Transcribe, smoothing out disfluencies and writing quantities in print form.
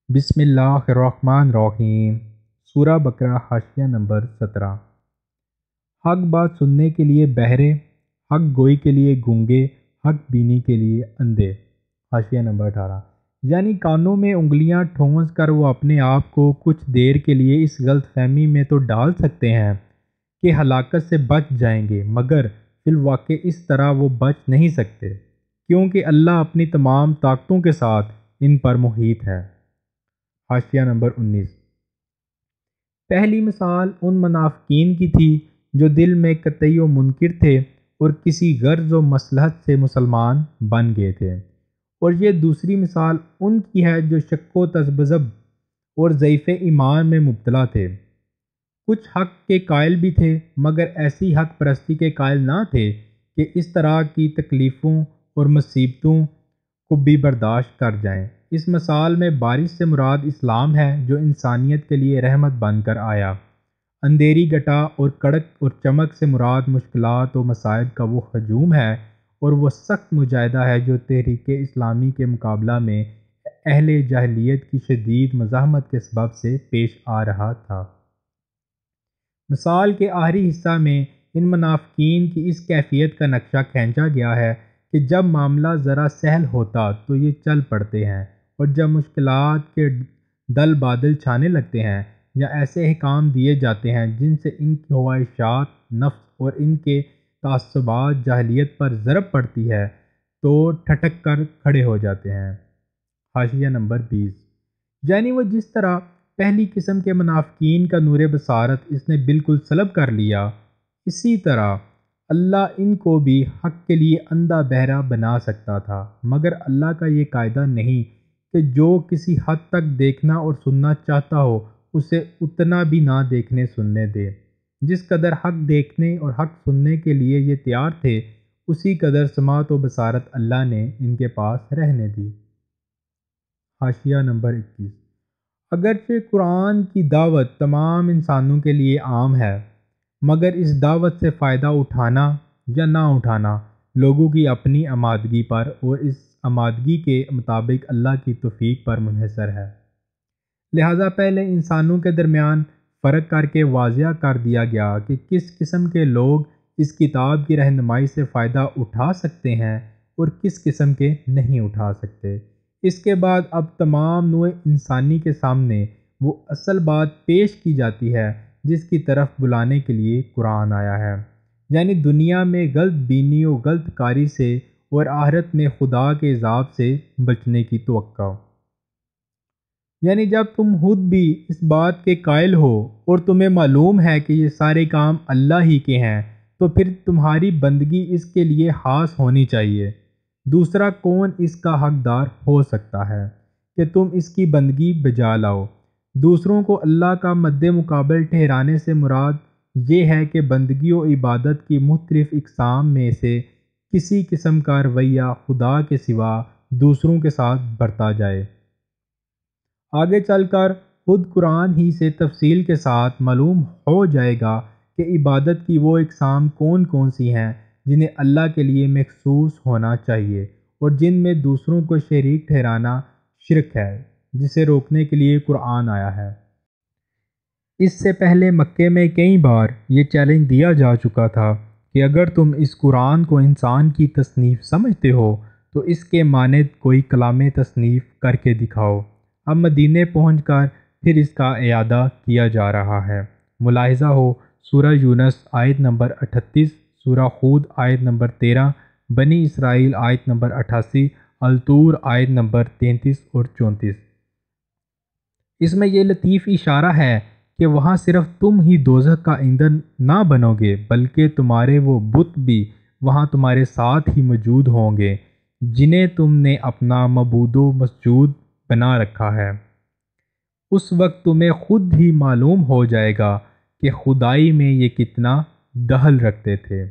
بسم اللہ الرحمن الرحیم۔ سورہ بقرہ حاشیہ نمبر 17۔ حق بات سننے کے لیے بہرے، حق گوئی کے لیے گونگے، حق بینی کے لیے اندھے۔ حاشیہ نمبر 18۔ یعنی کانوں میں انگلیاں ٹھونس کر وہ اپنے آپ کو کچھ دیر کے لیے اس غلط فہمی میں تو ڈال سکتے ہیں کہ ہلاکت سے بچ جائیں گے، مگر فی الواقع اس طرح وہ بچ نہیں سکتے، کیونکہ اللہ اپنی تمام طاقتوں کے ساتھ ان پر محیط ہے۔ حاشیہ نمبر 19۔ پہلی مثال ان منافقین کی تھی جو دل میں قطعی و منکر تھے اور کسی غرض و مصلحت سے مسلمان بن گئے تھے، اور یہ دوسری مثال ان کی ہے جو شک و تذبذب اور ضعیف ایمان میں مبتلا تھے۔ کچھ حق کے قائل بھی تھے، مگر ایسی حق پرستی کے قائل نہ تھے کہ اس طرح کی تکلیفوں اور مصیبتوں کو بھی برداشت کر جائیں۔ اس مثال میں بارش سے مراد اسلام ہے جو انسانیت کے لیے رحمت بن کر آیا۔ اندھیری گٹا اور کڑک اور چمک سے مراد مشکلات و مصائب کا وہ ہجوم ہے اور وہ سخت مجاہدہ ہے جو تحریک اسلامی کے مقابلہ میں اہل جاہلیت کی شدید مزاحمت کے سبب سے پیش آ رہا تھا۔ مثال کے آخری حصہ میں ان منافقین کی اس کیفیت کا نقشہ کھینچا گیا ہے کہ جب معاملہ ذرا سہل ہوتا تو یہ چل پڑتے ہیں، اور جب مشکلات کے دل بادل چھانے لگتے ہیں یا ایسے احکام دیے جاتے ہیں جن سے ان کی خواہشات نفس اور ان کے تعصبات جاہلیت پر ضرب پڑتی ہے تو ٹھٹک کر کھڑے ہو جاتے ہیں۔ حاشیہ نمبر 20۔ یعنی وہ جس طرح پہلی قسم کے منافقین کا نور بصارت اس نے بالکل سلب کر لیا، اسی طرح اللہ ان کو بھی حق کے لیے اندھا بہرا بنا سکتا تھا، مگر اللہ کا یہ قاعدہ نہیں کہ جو کسی حد تک دیکھنا اور سننا چاہتا ہو اسے اتنا بھی نہ دیکھنے سننے دے۔ جس قدر حق دیکھنے اور حق سننے کے لیے یہ تیار تھے، اسی قدر سماعت و بصارت اللہ نے ان کے پاس رہنے دی۔ حاشیہ نمبر 21۔ اگرچہ قرآن کی دعوت تمام انسانوں کے لیے عام ہے، مگر اس دعوت سے فائدہ اٹھانا یا نہ اٹھانا لوگوں کی اپنی آمادگی پر اور اس آمادگی کے مطابق اللہ کی توفیق پر منحصر ہے۔ لہذا پہلے انسانوں کے درمیان فرق کر کے واضح کر دیا گیا کہ کس قسم کے لوگ اس کتاب کی رہنمائی سے فائدہ اٹھا سکتے ہیں اور کس قسم کے نہیں اٹھا سکتے۔ اس کے بعد اب تمام نوع انسانی کے سامنے وہ اصل بات پیش کی جاتی ہے جس کی طرف بلانے کے لیے قرآن آیا ہے، یعنی دنیا میں غلط بینی و غلط کاری سے اور آخرت میں خدا کے عذاب سے بچنے کی توقع۔ یعنی جب تم خود بھی اس بات کے قائل ہو اور تمہیں معلوم ہے کہ یہ سارے کام اللہ ہی کے ہیں، تو پھر تمہاری بندگی اس کے لیے خاص ہونی چاہیے۔ دوسرا کون اس کا حقدار ہو سکتا ہے کہ تم اس کی بندگی بجا لاؤ؟ دوسروں کو اللہ کا مد مقابل ٹھہرانے سے مراد یہ ہے کہ بندگی و عبادت کی مختلف اقسام میں سے کسی قسم کا رویہ خدا کے سوا دوسروں کے ساتھ برتا جائے۔ آگے چل کر خود قرآن ہی سے تفصیل کے ساتھ معلوم ہو جائے گا کہ عبادت کی وہ اقسام کون کون سی ہیں جنہیں اللہ کے لیے مخصوص ہونا چاہیے اور جن میں دوسروں کو شریک ٹھہرانا شرک ہے، جسے روکنے کے لیے قرآن آیا ہے۔ اس سے پہلے مکے میں کئی بار یہ چیلنج دیا جا چکا تھا کہ اگر تم اس قرآن کو انسان کی تصنیف سمجھتے ہو تو اس کے مانند کوئی کلام تصنیف کر کے دکھاؤ۔ اب مدینے پہنچ کر پھر اس کا اعادہ کیا جا رہا ہے۔ ملاحظہ ہو سورہ یونس آیت نمبر 38، سورہ ہود آیت نمبر 13، بنی اسرائیل آیت نمبر 88، الطور آیت نمبر 33 اور 34۔ اس میں یہ لطیف اشارہ ہے کہ وہاں صرف تم ہی دوزخ کا ایندھن نہ بنو گے، بلکہ تمہارے وہ بت بھی وہاں تمہارے ساتھ ہی موجود ہوں گے جنہیں تم نے اپنا معبود و مسجود بنا رکھا ہے۔ اس وقت تمہیں خود ہی معلوم ہو جائے گا کہ خدائی میں یہ کتنا دخل رکھتے تھے۔